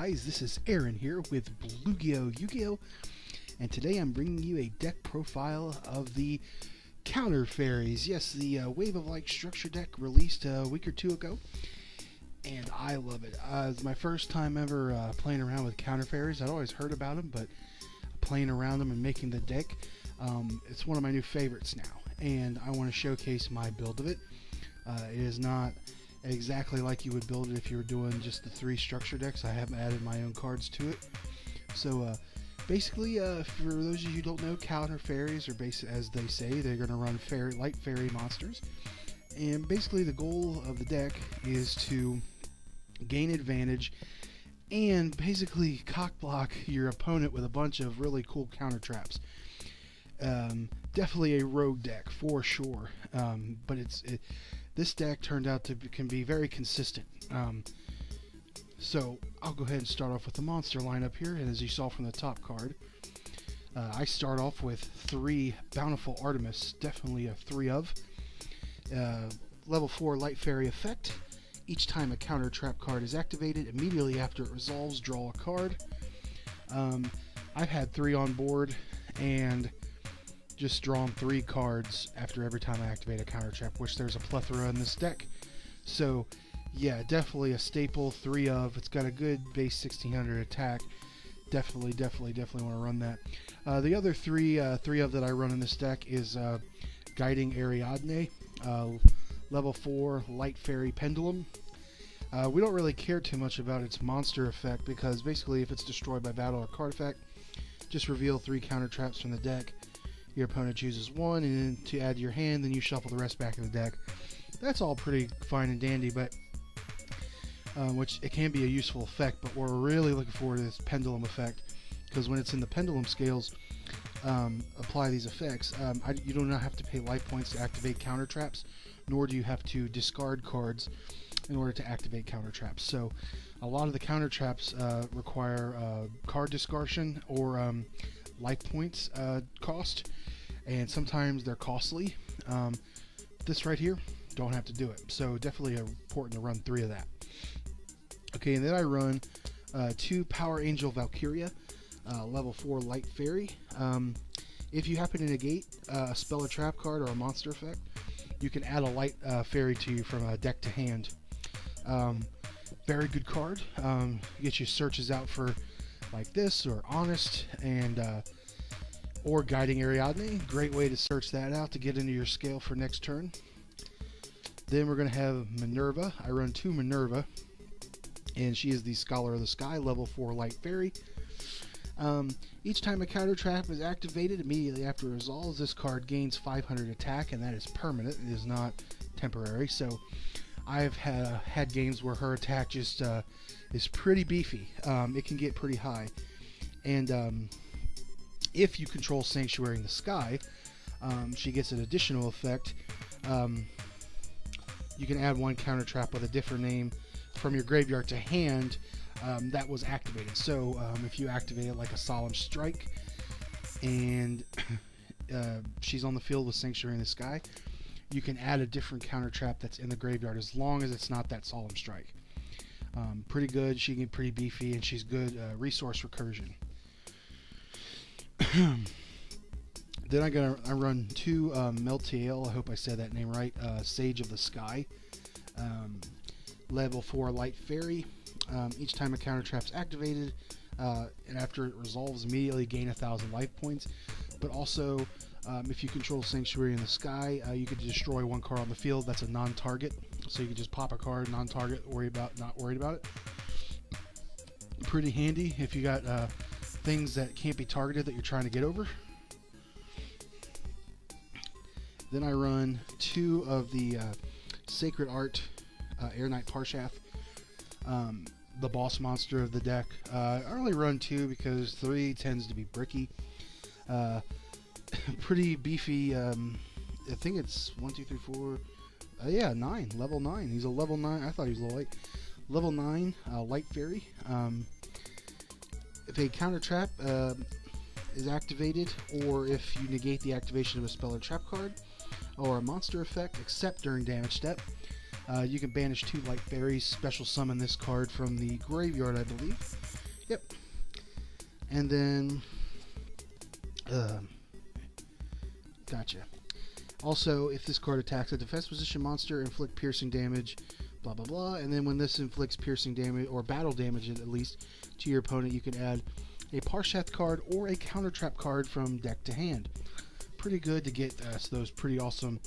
guys, this is Aaron here with Yugioh, and today I'm bringing you a deck profile of the Counter Fairies. Yes, the Wave of Light structure deck released a week or two ago, and I love it. It's my first time ever playing around with Counter Fairies. I'd always heard about them, but playing around them and making the deck, it's one of my new favorites now, and I want to showcase my build of it. It is not exactly like you would build it if you were doing just the 3 structure decks. I have added my own cards to it. So basically, for those of you who don't know, Counter Fairies are as they say, they're going to run light fairy monsters. And basically the goal of the deck is to gain advantage and basically cock block your opponent with a bunch of really cool counter traps. Definitely a rogue deck for sure, but this deck turned out to can be very consistent. So I'll go ahead and start off with the monster lineup here, and as you saw from the top card, I start off with 3 Bountiful Artemis, definitely a 3 of. Level 4 Light Fairy effect. Each time a counter trap card is activated, immediately after it resolves, draw a card. I've had 3 on board, and just drawn 3 cards after every time I activate a counter trap, which there's a plethora in this deck. So yeah, definitely a staple, 3 of. It's got a good base 1600 attack. Definitely want to run that. The other 3 of that I run in this deck is Guiding Ariadne, level 4 Light Fairy Pendulum. We don't really care too much about its monster effect, because basically if it's destroyed by battle or card effect, just reveal 3 counter traps from the deck. Your opponent chooses 1, and then to add to your hand, then you shuffle the rest back in the deck. That's all pretty fine and dandy, but which it can be a useful effect, but what we're really looking for is this pendulum effect, because when it's in the pendulum scales, apply these effects. You do not have to pay life points to activate counter traps, nor do you have to discard cards in order to activate counter traps. So a lot of the counter traps require card discardation or life points cost, and sometimes they're costly. This right here, don't have to do it, so definitely important to run 3 of that. Okay, and then I run 2 Power Angel Valkyria, level 4 Light Fairy. If you happen to negate a spell or trap card or a monster effect, you can add a light fairy to you from deck to hand. Very good card. Get your searches out for like this, or Honest, and or Guiding Ariadne. Great way to search that out to get into your scale for next turn. Then we're going to have Minerva. I run 2 Minerva, and she is the Scholar of the Sky, level 4 Light Fairy. Each time a counter trap is activated, immediately after it resolves, this card gains 500 attack, and that is permanent. It is not temporary. So I've had games where her attack just is pretty beefy. It can get pretty high, and if you control Sanctuary in the Sky, she gets an additional effect. You can add 1 counter trap with a different name from your graveyard to hand that was activated. So if you activate it like a Solemn Strike, and she's on the field with Sanctuary in the Sky, you can add a different counter trap that's in the graveyard, as long as it's not that Solemn Strike. Pretty good. She can get pretty beefy, and she's good resource recursion. Then I run 2 Meltiel, I hope I said that name right, Sage of the Sky, level 4 Light Fairy. Each time a counter trap is activated, and after it resolves, immediately gain 1,000 life points. But also, if you control Sanctuary in the Sky, you could destroy 1 card on the field that's a non-target. So you can just pop a card, non-target, not worried about it. Pretty handy if you got things that can't be targeted that you're trying to get over. Then I run 2 of the Sacred Art Air Knight Parshath, the boss monster of the deck. I only run 2 because 3 tends to be bricky. Pretty beefy. I think it's 1, 2, 3, 4. Yeah, 9. Level 9. He's a level 9. I thought he was a little light. Level 9 Light Fairy. If a counter trap is activated, or if you negate the activation of a spell or trap card or a monster effect, except during damage step, You can banish 2 light fairies, special summon this card from the graveyard, I believe. Yep. And then, gotcha. Also, if this card attacks a defense position monster, inflict piercing damage, blah blah blah. And then when this inflicts piercing damage, or battle damage at least, to your opponent, you can add a Parshath card or a counter trap card from deck to hand. Pretty good to get those pretty awesome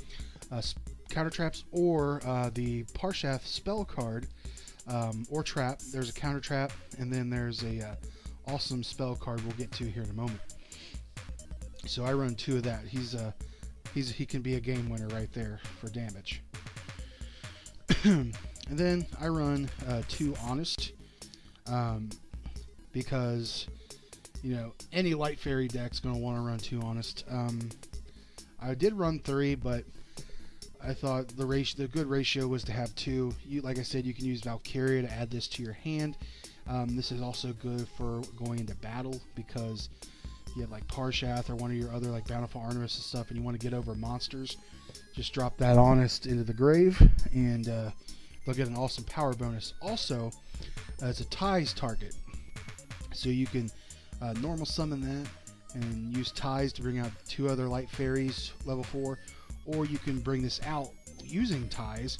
counter traps, or the Parshath spell card or trap. There's a counter trap, and then there's a awesome spell card we'll get to here in a moment. So I run 2 of that. He can be a game winner right there for damage. And then I run 2 Honest, because any light fairy deck's going to want to run 2 Honest. I did run 3, but I thought the good ratio was to have 2. Like I said, you can use Valkyria to add this to your hand. This is also good for going into battle, because you have like Parshath or one of your other like Bountiful Artemis and stuff, and you want to get over monsters. Just drop that Honest into the grave, and they'll get an awesome power bonus. Also, it's a ties target, so you can normal summon that and use ties to bring out 2 other light fairies level 4, or you can bring this out using ties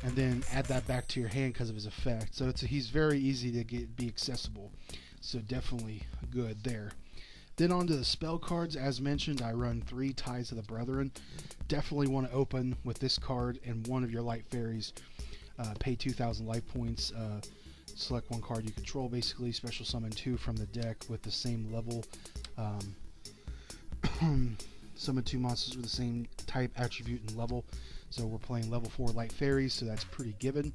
and then add that back to your hand because of his effect. So he's very easy to be accessible, so definitely good there. Then on to the spell cards. As mentioned, I run 3 Ties of the Brethren. Definitely want to open with this card and one of your light fairies. Pay 2,000 life points. Select 1 card you control, basically. Special summon 2 from the deck with the same level. Summon 2 monsters with the same type, attribute, and level. So we're playing level 4 light fairies, so that's pretty given.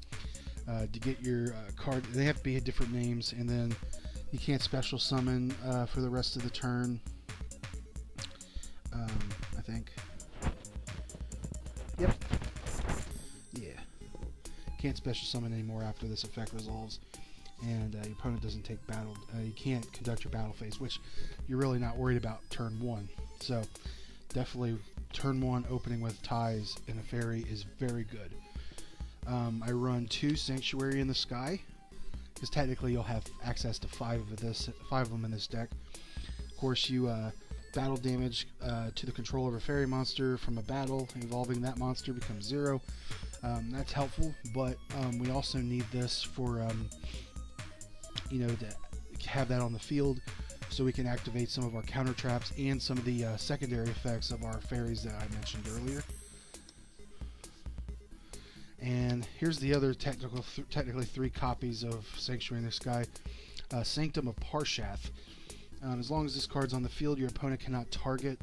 To get your card, they have to be different names, and then you can't special summon for the rest of the turn. I think. Yep. Yeah. Can't special summon anymore after this effect resolves, and your opponent doesn't take battle. You can't conduct your battle phase, which you're really not worried about turn 1. So definitely turn 1 opening with ties and a fairy is very good. I run 2 Sanctuary in the Sky, because technically you'll have access to 5 of them in this deck. Of course, you battle damage to the control of a fairy monster from a battle involving that monster becomes 0. That's helpful, but we also need this for to have that on the field, so we can activate some of our counter traps and some of the secondary effects of our fairies that I mentioned earlier. And here's the other technically 3 copies of Sanctuary in the Sky. Sanctum of Parshath. As long as this card's on the field, your opponent cannot target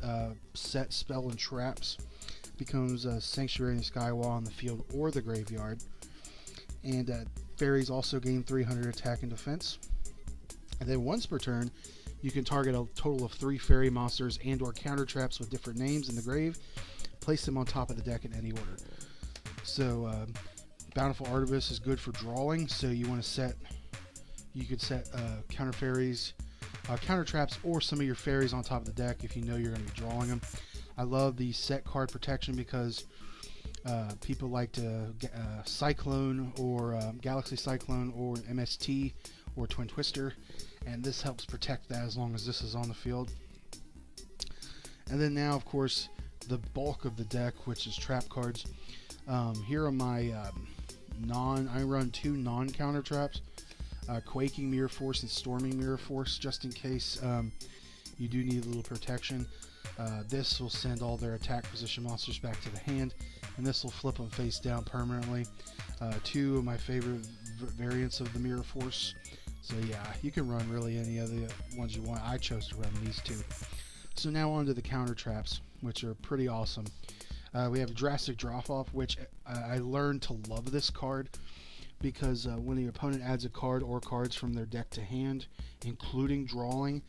set, spell, and traps. Becomes Sanctuary in the Sky while on the field or the graveyard. And fairies also gain 300 attack and defense. And then once per turn, you can target a total of 3 fairy monsters and or counter traps with different names in the grave. Place them on top of the deck in any order. So Bountiful Artemis is good for drawing, so you could set counter fairies, counter traps, or some of your fairies on top of the deck if you know you're going to be drawing them. I love the set card protection because people like to Cyclone or Galaxy Cyclone or MST or Twin Twister, and this helps protect that as long as this is on the field. And then now, of course, the bulk of the deck, which is trap cards. Here are my I run 2 non-counter traps, Quaking Mirror Force and Storming Mirror Force, just in case you do need a little protection. This will send all their attack position monsters back to the hand, and this will flip them face down permanently. 2 of my favorite variants of the Mirror Force. So yeah, you can run really any other ones you want. I chose to run these 2. So now on to the counter traps, which are pretty awesome. We have a Drastic Drop-Off, which I learned to love this card because when the opponent adds a card or cards from their deck to hand, including drawing,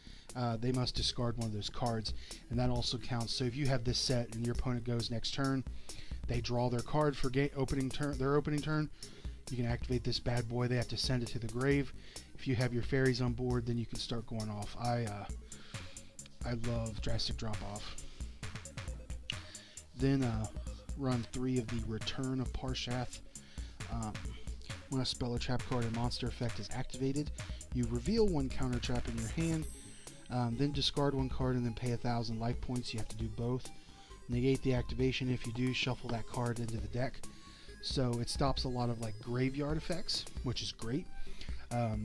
they must discard one of those cards, and that also counts. So if you have this set and your opponent goes next turn, they draw their card for their opening turn, you can activate this bad boy. They have to send it to the grave. If you have your fairies on board, then you can start going off. I love Drastic Drop-Off. Then run 3 of the Return of Parshath. Um, when a spell or trap card or monster effect is activated, you reveal one counter trap in your hand, then discard one card and then pay 1,000 life points. You have to do both. Negate the activation. If you do, shuffle that card into the deck. So it stops a lot of like graveyard effects, which is great.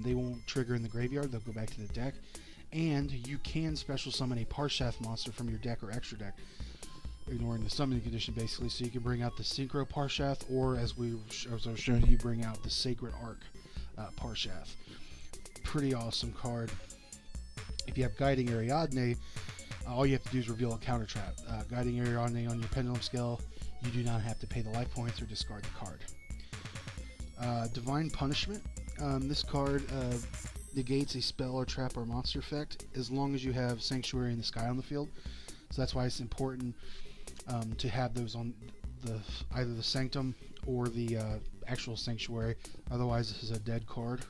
They won't trigger in the graveyard, they'll go back to the deck. And you can special summon a Parshath monster from your deck or extra deck, ignoring the summoning condition basically. So you can bring out the Synchro Parshath, or as I was showing you, bring out the Sacred Arc Parshath. Pretty awesome card. If you have Guiding Ariadne, all you have to do is reveal a counter trap. Guiding Ariadne on your Pendulum Scale, you do not have to pay the life points or discard the card. Divine Punishment. This card negates a spell or trap or monster effect as long as you have Sanctuary in the Sky on the field. So that's why it's important to have those on either the Sanctum or the actual Sanctuary. Otherwise, this is a dead card.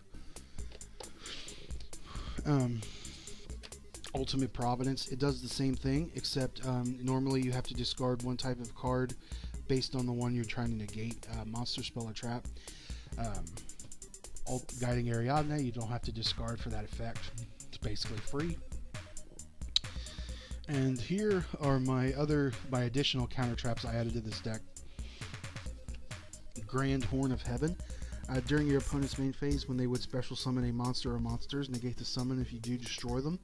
Ultimate Providence. It does the same thing, except normally you have to discard one type of card based on the one you're trying to negate, monster, spell, or trap. Guiding Ariadne, you don't have to discard for that effect. It's basically free. And here are my additional counter traps I added to this deck. Grand Horn of Heaven. During your opponent's main phase, when they would special summon a monster or monsters, negate the summon. If you do, destroy them.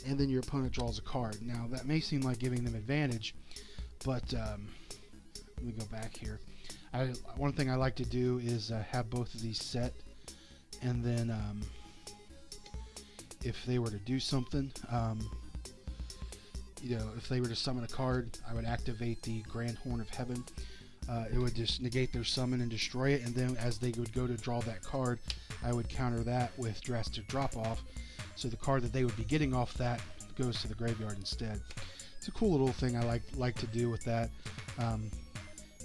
And then your opponent draws a card. Now, that may seem like giving them advantage, but let me go back here. One thing I like to do is have both of these set, and then if they were to do something, if they were to summon a card, I would activate the Grand Horn of Heaven. It would just negate their summon and destroy it, and then as they would go to draw that card, I would counter that with Drastic Drop Off. So the card that they would be getting off that goes to the graveyard instead. It's a cool little thing I like to do with that.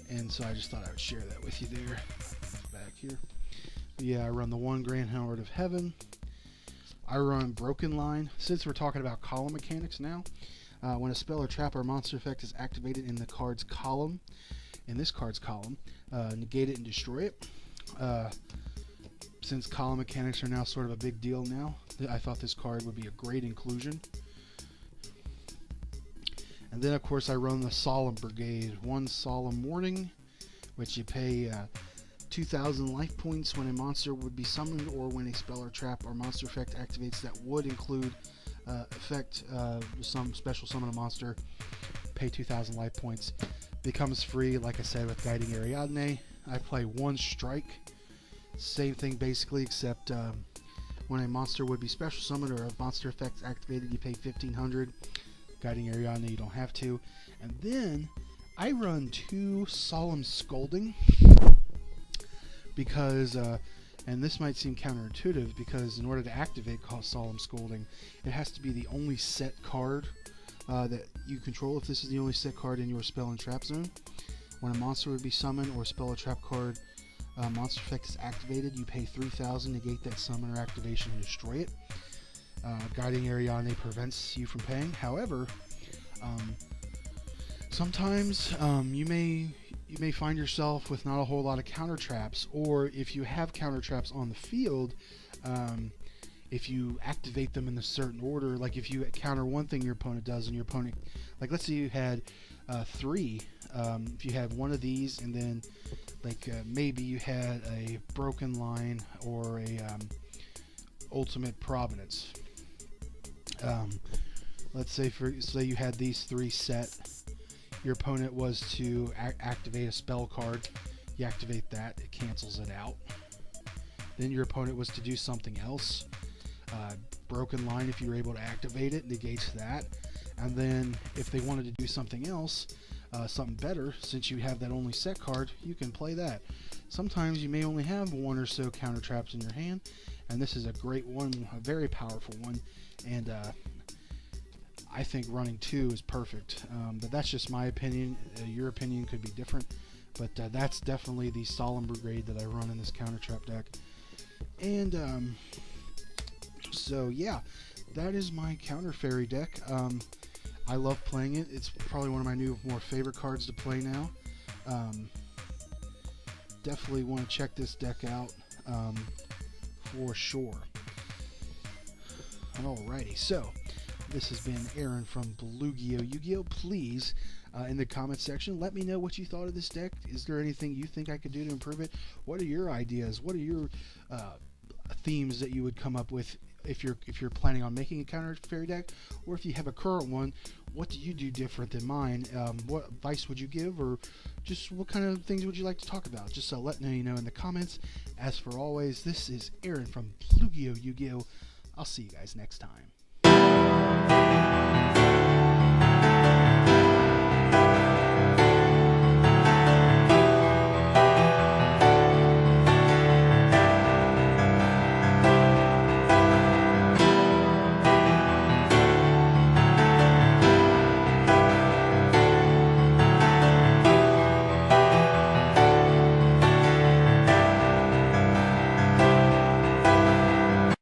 And so I just thought I would share that with you there. Back here. But yeah, I run the one Grand Horn of Heaven. I run Broken Line. Since we're talking about column mechanics now, when a spell or trap or monster effect is activated in the card's column, negate it and destroy it. Since column mechanics are now sort of a big deal now, I thought this card would be a great inclusion. And then, of course, I run the Solemn Brigade. One Solemn Warning, which you pay 2,000 life points when a monster would be summoned, or when a spell or trap or monster effect activates that would include some special summon a monster. Pay 2,000 life points. Becomes free, like I said, with Guiding Ariadne. I play one Strike. Same thing basically, except when a monster would be special summoned or a monster effect activated, you pay 1,500. Guiding Ariadne, you don't have to. And then I run two Solemn Scolding because, and this might seem counterintuitive, because in order to activate Solemn Scolding, it has to be the only set card that you control. If this is the only set card in your spell and trap zone, when a monster would be summoned or a spell or trap card monster effect is activated, you pay 3,000, negate that summon or activation and destroy it. Guiding Ariadne prevents you from paying. However, sometimes you may find yourself with not a whole lot of counter traps, or if you have counter traps on the field, if you activate them in a certain order, like if you counter one thing your opponent does and your opponent, like let's say you had three, if you had one of these and then maybe you had a Broken Line or a Ultimate Providence. Let's say you had these three set. Your opponent was to activate a spell card. You activate that, it cancels it out. Then your opponent was to do something else. Broken Line, if you were able to activate it, negates that. And then if they wanted to do something else, something better, since you have that only set card, you can play that. Sometimes you may only have one or so counter traps in your hand, and this is a great one, a very powerful one, and I think running two is perfect. But that's just my opinion. Your opinion could be different, but that's definitely the Solemn Brigade that I run in this counter trap deck. And so yeah, that is my counter fairy deck. I love playing it. It's probably one of my more favorite cards to play now. definitely want to check this deck out for sure. Alrighty, so this has been Aaron from Yugioh. Yu-Gi-Oh! Please, in the comment section, let me know what you thought of this deck. Is there anything you think I could do to improve it? What are your ideas? What are your themes that you would come up with if you're planning on making a counter fairy deck, or if you have a current one? What do you do different than mine? What advice would you give, or just what kind of things would you like to talk about? Just let me know in the comments. As for always, this is Aaron from Yugioh. Yu-Gi-Oh! I'll see you guys next time.